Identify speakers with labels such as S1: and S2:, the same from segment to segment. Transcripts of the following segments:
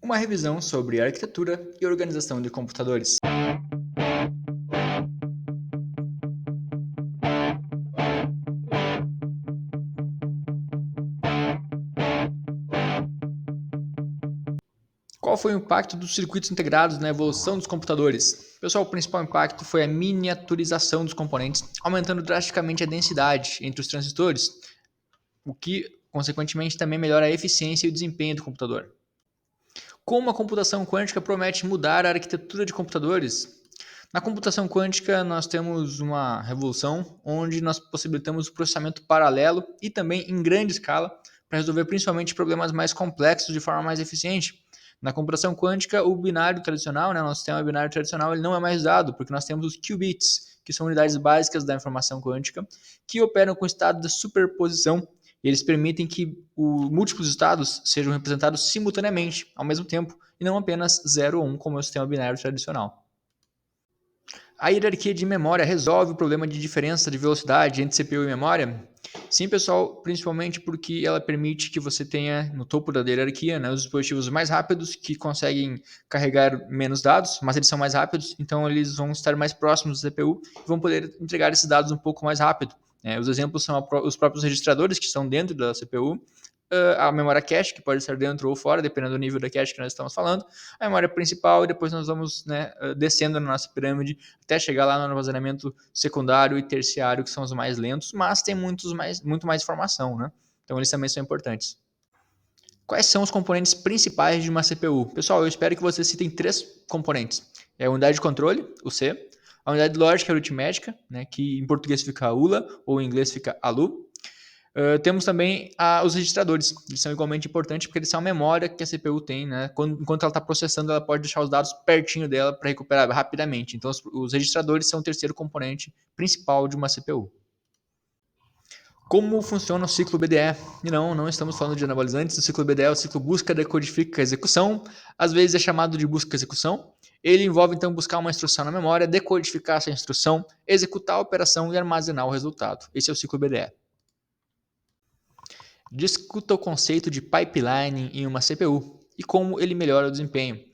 S1: Uma revisão sobre arquitetura e organização de computadores. Qual foi o impacto dos circuitos integrados na evolução dos computadores? Pessoal, o principal impacto foi a miniaturização dos componentes, aumentando drasticamente a densidade entre os transistores, o que, consequentemente, também melhora a eficiência e o desempenho do computador. Como a computação quântica promete mudar a arquitetura de computadores? Na computação quântica, nós temos uma revolução onde nós possibilitamos o processamento paralelo e também em grande escala para resolver principalmente problemas mais complexos de forma mais eficiente. Na computação quântica, o binário tradicional, né, nosso sistema binário tradicional, ele não é mais usado, porque nós temos os qubits, que são unidades básicas da informação quântica, que operam com estado de superposição. E eles permitem que múltiplos estados sejam representados simultaneamente, ao mesmo tempo, e não apenas 0 ou 1, como é o sistema binário tradicional. A hierarquia de memória resolve o problema de diferença de velocidade entre CPU e memória? Sim, pessoal, principalmente porque ela permite que você tenha no topo da hierarquia, né, os dispositivos mais rápidos que conseguem carregar menos dados, mas eles são mais rápidos, então eles vão estar mais próximos do CPU e vão poder entregar esses dados um pouco mais rápido. Os exemplos são os próprios registradores que estão dentro da CPU, a memória cache, que pode estar dentro ou fora, dependendo do nível da cache que nós estamos falando, a memória principal, e depois nós vamos, né, descendo na nossa pirâmide até chegar lá no armazenamento secundário e terciário, que são os mais lentos, mas tem muito mais informação, né? Então eles também são importantes. Quais são os componentes principais de uma CPU? Pessoal, eu espero que vocês citem 3 componentes. É a unidade de controle, o C, a unidade de lógica e aritmética, né, que em português fica ULA ou em inglês fica ALU. Temos também os registradores. Eles são igualmente importantes porque eles são a memória que a CPU tem, né? Enquanto ela está processando, ela pode deixar os dados pertinho dela para recuperar rapidamente. Então, os registradores são o terceiro componente principal de uma CPU. Como funciona o ciclo BDE? E não estamos falando de anabolizantes. O ciclo BDE é o ciclo busca, decodifica, execução. Às vezes é chamado de busca-execução. Ele envolve, então, buscar uma instrução na memória, decodificar essa instrução, executar a operação e armazenar o resultado. Esse é o ciclo BDE. Discuta o conceito de pipeline em uma CPU e como ele melhora o desempenho.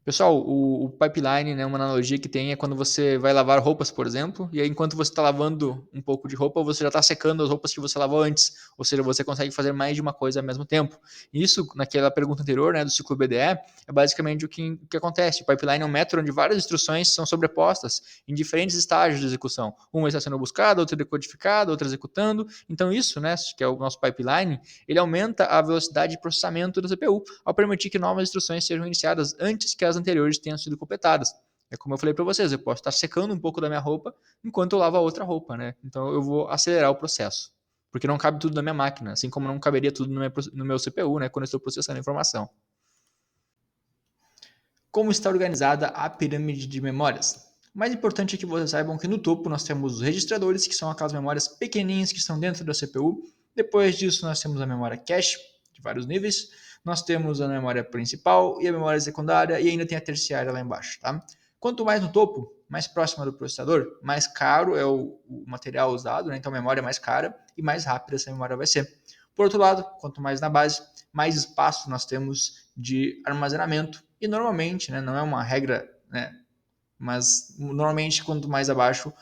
S1: Pessoal, o pipeline, né, uma analogia que tem é quando você vai lavar roupas, por exemplo, e aí enquanto você está lavando um pouco de roupa, você já está secando as roupas que você lavou antes, ou seja, você consegue fazer mais de uma coisa ao mesmo tempo. Isso, naquela pergunta anterior, né, do ciclo BDE, é basicamente o que acontece. O pipeline é um método onde várias instruções são sobrepostas em diferentes estágios de execução. Uma está sendo buscada, outra decodificada, outra executando. Então isso, né, que é o nosso pipeline, ele aumenta a velocidade de processamento da CPU, ao permitir que novas instruções sejam iniciadas antes que as anteriores tenham sido completadas. É como eu falei para vocês, eu posso estar secando um pouco da minha roupa enquanto eu lavo a outra roupa, né? Então eu vou acelerar o processo, porque não cabe tudo na minha máquina, assim como não caberia tudo no meu CPU, né, quando eu estou processando a informação. Como está organizada a pirâmide de memórias? O mais importante é que vocês saibam que no topo nós temos os registradores, que são aquelas memórias pequenininhas que estão dentro da CPU. Depois disso nós temos a memória cache, de vários níveis. Nós temos a memória principal e a memória secundária, e ainda tem a terciária lá embaixo, tá? Quanto mais no topo, mais próxima do processador, mais caro é o material usado, né? Então a memória é mais cara e mais rápida essa memória vai ser. Por outro lado, quanto mais na base, mais espaço nós temos de armazenamento. E normalmente, né, não é uma regra, né, mas normalmente quanto mais abaixo,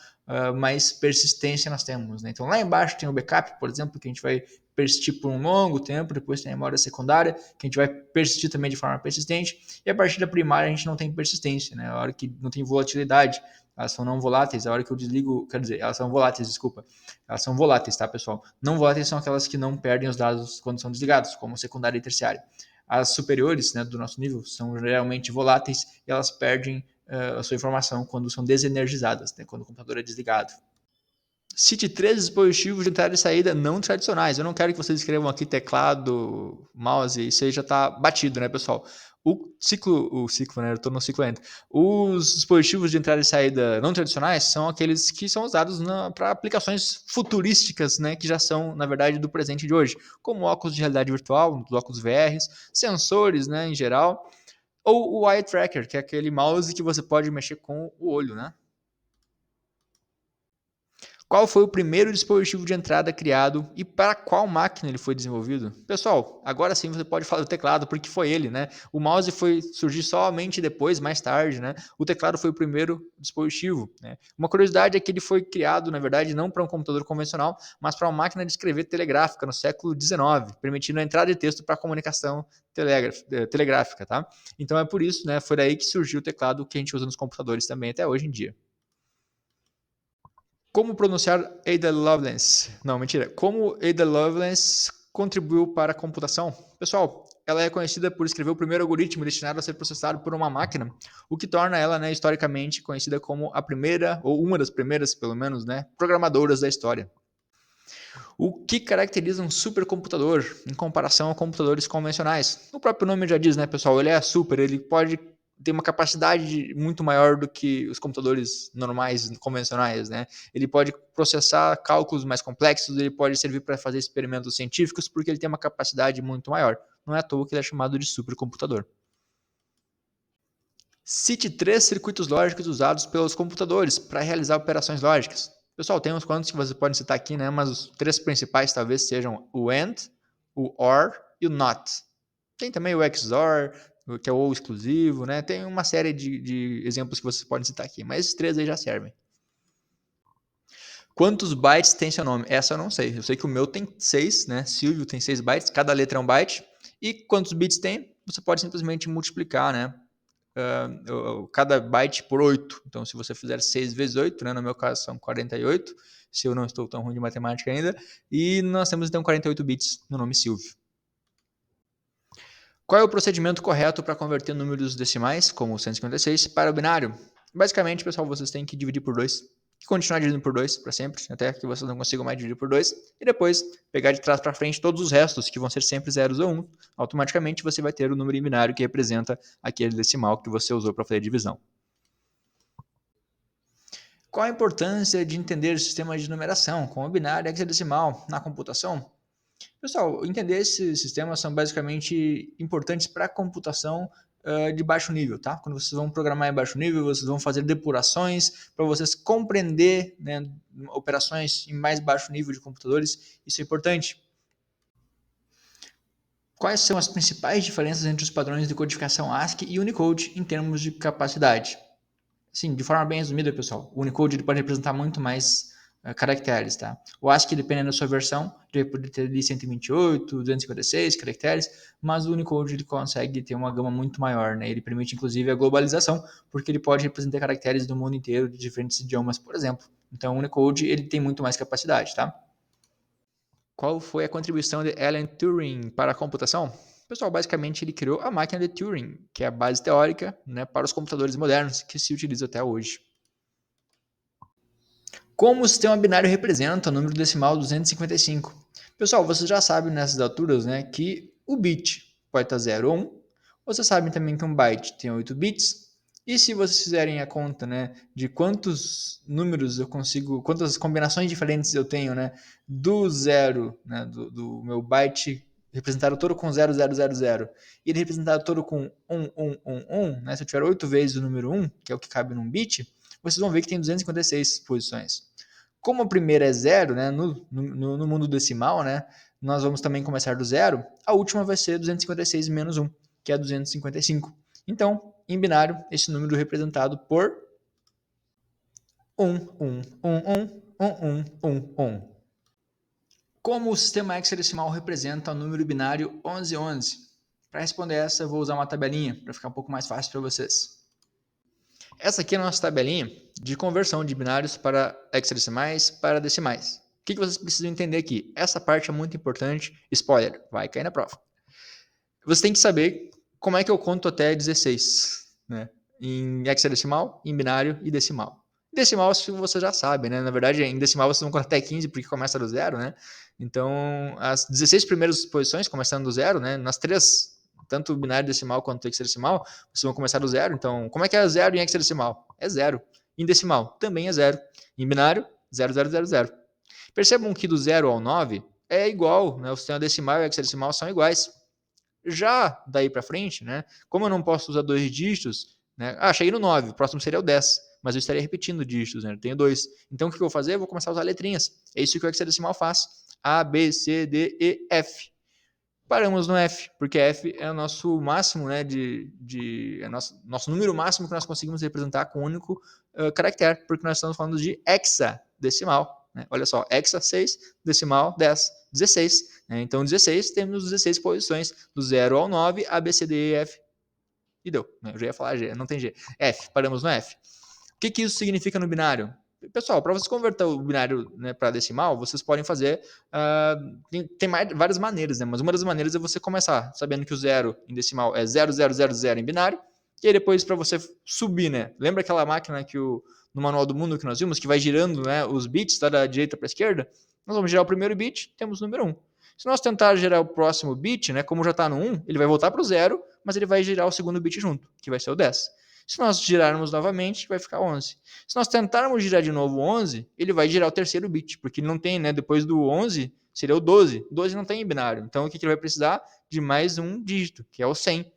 S1: mais persistência nós temos. Né? Então lá embaixo tem o backup, por exemplo, que a gente vai persistir por um longo tempo, depois tem a memória secundária, que a gente vai persistir também de forma persistente, e a partir da primária a gente não tem persistência, né? A hora que não tem volatilidade, elas são não voláteis, a hora que eu desligo, quer dizer, elas são voláteis, desculpa, elas são voláteis, tá, pessoal? Não voláteis são aquelas que não perdem os dados quando são desligados, como secundária e terciária. As superiores, né, do nosso nível, são geralmente voláteis e elas perdem a sua informação quando são desenergizadas, né, quando o computador é desligado. Cite 3 dispositivos de entrada e saída não tradicionais. Eu não quero que vocês escrevam aqui teclado, mouse, isso aí já está batido, né, pessoal? O ciclo, né? Eu estou no ciclo ainda. Os dispositivos de entrada e saída não tradicionais são aqueles que são usados para aplicações futurísticas, né? Que já são, na verdade, do presente de hoje, como óculos de realidade virtual, os óculos VRs, sensores, né, em geral, ou o eye tracker, que é aquele mouse que você pode mexer com o olho, né? Qual foi o primeiro dispositivo de entrada criado e para qual máquina ele foi desenvolvido? Pessoal, agora sim você pode falar do teclado, porque foi ele, né? O mouse foi surgir somente depois, mais tarde, né? O teclado foi o primeiro dispositivo, né? Uma curiosidade é que ele foi criado, na verdade, não para um computador convencional, mas para uma máquina de escrever telegráfica no século XIX, permitindo a entrada de texto para comunicação telegráfica, tá? Então é por isso, né? Foi daí que surgiu o teclado que a gente usa nos computadores também até hoje em dia. Como pronunciar Ada Lovelace? Não, mentira. Como Ada Lovelace contribuiu para a computação? Pessoal, ela é conhecida por escrever o primeiro algoritmo destinado a ser processado por uma máquina, o que torna ela, né, historicamente conhecida como a primeira, ou uma das primeiras, pelo menos, né, programadoras da história. O que caracteriza um supercomputador em comparação a computadores convencionais? O próprio nome já diz, né, pessoal? Ele é super, ele pode ter uma capacidade muito maior do que os computadores normais, convencionais, né? Ele pode processar cálculos mais complexos, ele pode servir para fazer experimentos científicos, porque ele tem uma capacidade muito maior. Não é à toa que ele é chamado de supercomputador. Cite 3 circuitos lógicos usados pelos computadores para realizar operações lógicas. Pessoal, tem uns quantos que você pode citar aqui, né? Mas os 3 principais talvez sejam o AND, o OR e o NOT. Tem também o XOR, que é o exclusivo, né? Tem uma série de exemplos que vocês podem citar aqui, mas esses 3 aí já servem. Quantos bytes tem seu nome? Essa eu não sei. Eu sei que o meu tem 6, né? Silvio tem 6 bytes, cada letra é um byte. E quantos bits tem? Você pode simplesmente multiplicar, né? Cada byte por 8. Então, se você fizer 6 vezes 8, né, no meu caso são 48, se eu não estou tão ruim de matemática ainda, e nós temos então 48 bits no nome Silvio. Qual é o procedimento correto para converter números decimais, como 156, para o binário? Basicamente, pessoal, vocês têm que dividir por 2 e continuar dividindo por 2 para sempre, até que vocês não consigam mais dividir por 2, e depois pegar de trás para frente todos os restos, que vão ser sempre zeros ou 1. Automaticamente você vai ter o número em binário que representa aquele decimal que você usou para fazer a divisão. Qual a importância de entender sistemas de numeração, como binário e hexadecimal, na computação? Pessoal, entender esses sistemas são basicamente importantes para a computação de baixo nível, tá? Quando vocês vão programar em baixo nível, vocês vão fazer depurações para vocês compreender, né, operações em mais baixo nível de computadores. Isso é importante. Quais são as principais diferenças entre os padrões de codificação ASCII e Unicode em termos de capacidade? Sim, de forma bem resumida, pessoal, o Unicode ele pode representar muito mais caracteres, tá? O ASCII, dependendo da sua versão, ele pode ter ali 128, 256 caracteres, mas o Unicode ele consegue ter uma gama muito maior, né? Ele permite, inclusive, a globalização, porque ele pode representar caracteres do mundo inteiro, de diferentes idiomas, por exemplo. Então, o Unicode ele tem muito mais capacidade, tá? Qual foi a contribuição de Alan Turing para a computação? Pessoal, basicamente ele criou a máquina de Turing, que é a base teórica, né, para os computadores modernos que se utiliza até hoje. Como o sistema binário representa o número decimal 255? Pessoal, vocês já sabem nessas alturas, né, que o bit pode estar 0 ou 1. Vocês sabem também que um byte tem 8 bits. E se vocês fizerem a conta, né, de quantos números eu consigo, quantas combinações diferentes eu tenho, né, do zero, né, do meu byte representado todo com 0000 e ele representado todo com 1111, né, se eu tiver 8 vezes o número 1, que é o que cabe num bit, vocês vão ver que tem 256 posições. Como a primeira é zero, né, no mundo decimal, né, nós vamos também começar do zero, a última vai ser 256 menos 1, que é 255. Então, em binário, esse número é representado por 1, 1, 1, 1, 1, 1, 1, 1. Como o sistema hexadecimal representa o número binário 1111? Para responder essa, eu vou usar uma tabelinha para ficar um pouco mais fácil para vocês. Essa aqui é a nossa tabelinha de conversão de binários para hexadecimais para decimais. O que vocês precisam entender aqui? Essa parte é muito importante. Spoiler, vai cair na prova. Você tem que saber como é que eu conto até 16, né? Em hexadecimal, em binário e decimal. Decimal você já sabe, né? Na verdade, em decimal vocês vão contar até 15 porque começa do zero, né? Então, as 16 primeiras posições, começando do zero, né? Nas três, tanto binário decimal quanto hexadecimal, vocês vão começar do zero. Então, como é que é zero em hexadecimal? É zero. Em decimal, também é zero. Em binário, 0, 0, 0, 0. Percebam que do 0 ao 9 é igual, né? O sistema decimal e o hexadecimal são iguais. Já daí para frente, né? Como eu não posso usar dois dígitos, né? Ah, cheguei no 9, o próximo seria o 10, mas eu estaria repetindo dígitos, né? Eu tenho 2. Então, o que eu vou fazer? Eu vou começar a usar letrinhas. É isso que o hexadecimal faz. A, B, C, D, E, F. Paramos no F, porque F é o nosso máximo, né, é nosso número máximo que nós conseguimos representar com um único caractere, porque nós estamos falando de hexadecimal. Né? Olha só, hexa 6, decimal 10, 16. Né? Então, 16, temos 16 posições, do 0 ao 9, A, B, C, D, E, F. E deu. Eu já ia falar G, não tem G. F, paramos no F. O que isso significa no binário? Pessoal, para você converter o binário, né, para decimal, vocês podem fazer. Tem várias maneiras, né? Mas uma das maneiras é você começar sabendo que o 0 em decimal é 0000 em binário. E aí depois, para você subir, né? Lembra aquela máquina no Manual do Mundo que nós vimos, que vai girando, né, os bits da direita para a esquerda? Nós vamos girar o primeiro bit, temos o número 1. Se nós tentar girar o próximo bit, né, como já está no 1, ele vai voltar para o 0, mas ele vai girar o segundo bit junto, que vai ser o 10. Se nós girarmos novamente, vai ficar 11. Se nós tentarmos girar de novo 11, ele vai girar o terceiro bit, porque não tem, né? Depois do 11, seria o 12. 12 não tem em binário. Então, o que ele vai precisar? De mais um dígito, que é o 100.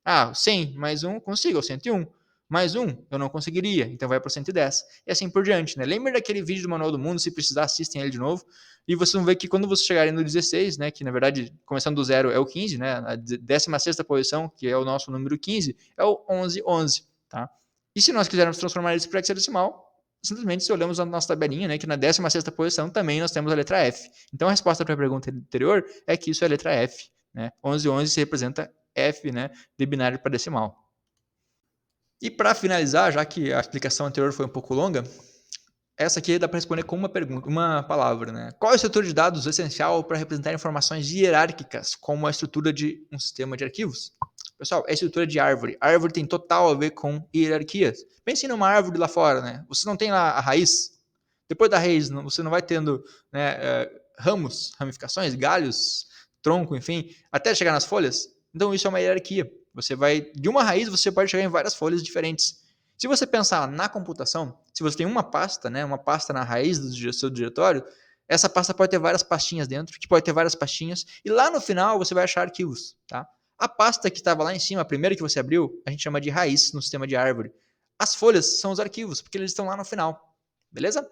S1: Ah, 100 mais um, consigo, é o 101. Mais um, eu não conseguiria, então vai para o 110. E assim por diante, né? Lembra daquele vídeo do Manual do Mundo, se precisar, assistem ele de novo. E vocês vão ver que quando vocês chegarem no 16, né? Que na verdade, começando do 0 é o 15, né? A 16ª posição, que é o nosso número 15, é o 11, 11. Tá? E se nós quisermos transformar isso para hexadecimal, simplesmente se olhamos a nossa tabelinha, né, que na 16ª posição também nós temos a letra F. Então a resposta para a pergunta anterior é que isso é a letra F. Né? 11, 11 se representa F, né, de binário para decimal. E para finalizar, já que a explicação anterior foi um pouco longa, essa aqui dá para responder com uma palavra. Né? Qual é o estrutura de dados essencial para representar informações hierárquicas, como a estrutura de um sistema de arquivos? Pessoal, é a estrutura de árvore. A árvore tem total a ver com hierarquias. Pense numa árvore lá fora, né? Você não tem lá a raiz. Depois da raiz, você não vai tendo, né, ramos, ramificações, galhos, tronco, enfim, até chegar nas folhas. Então isso é uma hierarquia. Você vai de uma raiz, você pode chegar em várias folhas diferentes. Se você pensar na computação, se você tem uma pasta, né, uma pasta na raiz do seu diretório, essa pasta pode ter várias pastinhas dentro, que pode ter várias pastinhas, e lá no final você vai achar arquivos, tá? A pasta que estava lá em cima, a primeira que você abriu, a gente chama de raiz no sistema de árvore. As folhas são os arquivos, porque eles estão lá no final. Beleza?